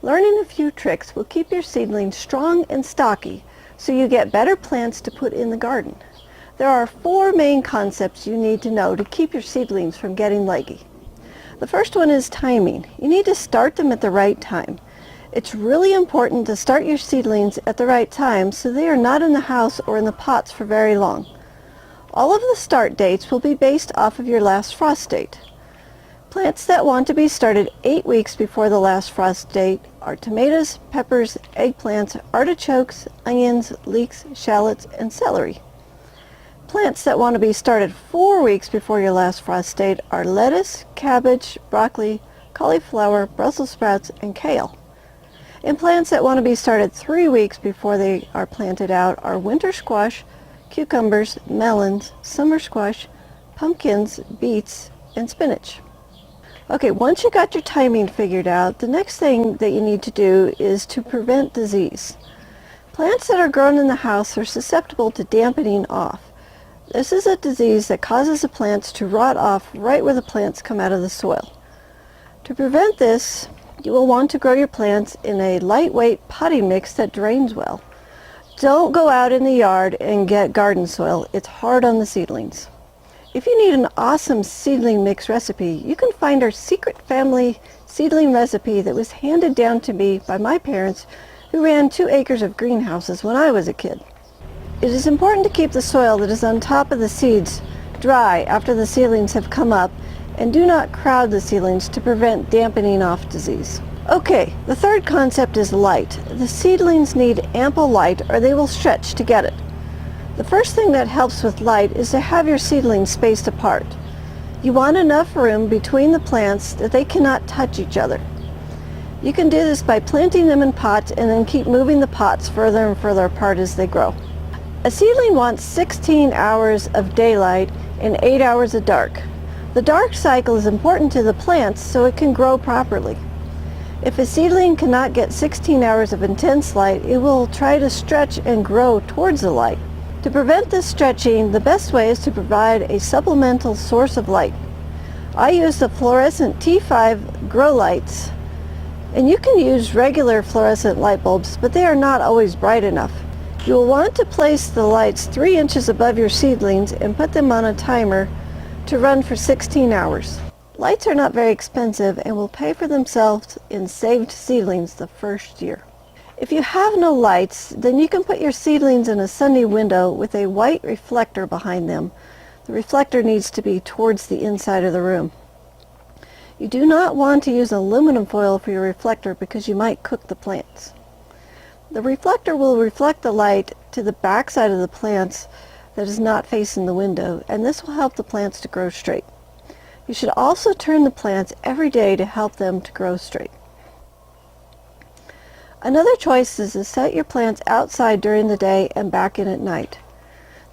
Learning a few tricks will keep your seedlings strong and stocky so you get better plants to put in the garden. There are 4 main concepts you need to know to keep your seedlings from getting leggy. The first one is timing. You need to start them at the right time. It's really important to start your seedlings at the right time so they are not in the house or in the pots for very long. All of the start dates will be based off of your last frost date. Plants that want to be started 8 weeks before the last frost date are tomatoes, peppers, eggplants, artichokes, onions, leeks, shallots, and celery. Plants that want to be started 4 weeks before your last frost date are lettuce, cabbage, broccoli, cauliflower, Brussels sprouts, and kale. And plants that want to be started 3 weeks before they are planted out are winter squash, cucumbers, melons, summer squash, pumpkins, beets, and spinach. Okay, once you got your timing figured out, the next thing that you need to do is to prevent disease. Plants that are grown in the house are susceptible to dampening off. This is a disease that causes the plants to rot off right where the plants come out of the soil. To prevent this, you will want to grow your plants in a lightweight potting mix that drains well. Don't go out in the yard and get garden soil. It's hard on the seedlings. If you need an awesome seedling mix recipe, you can find our secret family seedling recipe that was handed down to me by my parents who ran 2 acres of greenhouses when I was a kid. It is important to keep the soil that is on top of the seeds dry after the seedlings have come up, and do not crowd the seedlings to prevent dampening off disease. Okay, the third concept is light. The seedlings need ample light or they will stretch to get it. The first thing that helps with light is to have your seedlings spaced apart. You want enough room between the plants that they cannot touch each other. You can do this by planting them in pots and then keep moving the pots further and further apart as they grow. A seedling wants 16 hours of daylight and 8 hours of dark. The dark cycle is important to the plants so it can grow properly. If a seedling cannot get 16 hours of intense light, it will try to stretch and grow towards the light. To prevent this stretching, the best way is to provide a supplemental source of light. I use the fluorescent T5 grow lights, and you can use regular fluorescent light bulbs, but they are not always bright enough. You will want to place the lights 3 inches above your seedlings and put them on a timer to run for 16 hours. Lights are not very expensive and will pay for themselves in saved seedlings the first year. If you have no lights, then you can put your seedlings in a sunny window with a white reflector behind them. The reflector needs to be towards the inside of the room. You do not want to use aluminum foil for your reflector because you might cook the plants. The reflector will reflect the light to the back side of the plants that is not facing the window, and this will help the plants to grow straight. You should also turn the plants every day to help them to grow straight. Another choice is to set your plants outside during the day and back in at night.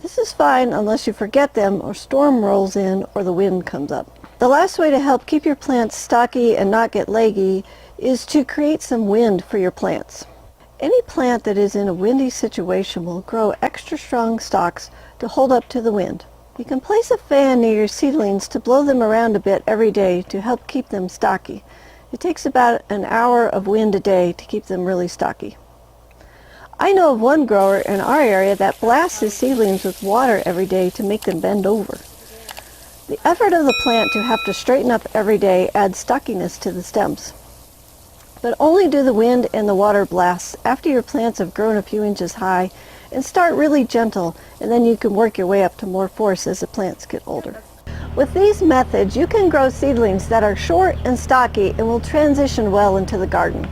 This is fine unless you forget them or storm rolls in or the wind comes up. The last way to help keep your plants stocky and not get leggy is to create some wind for your plants. Any plant that is in a windy situation will grow extra strong stalks to hold up to the wind. You can place a fan near your seedlings to blow them around a bit every day to help keep them stocky. It takes about an hour of wind a day to keep them really stocky. I know of one grower in our area that blasts his seedlings with water every day to make them bend over. The effort of the plant to have to straighten up every day adds stockiness to the stems. But only do the wind and the water blasts after your plants have grown a few inches high, and start really gentle, and then you can work your way up to more force as the plants get older. With these methods, you can grow seedlings that are short and stocky and will transition well into the garden.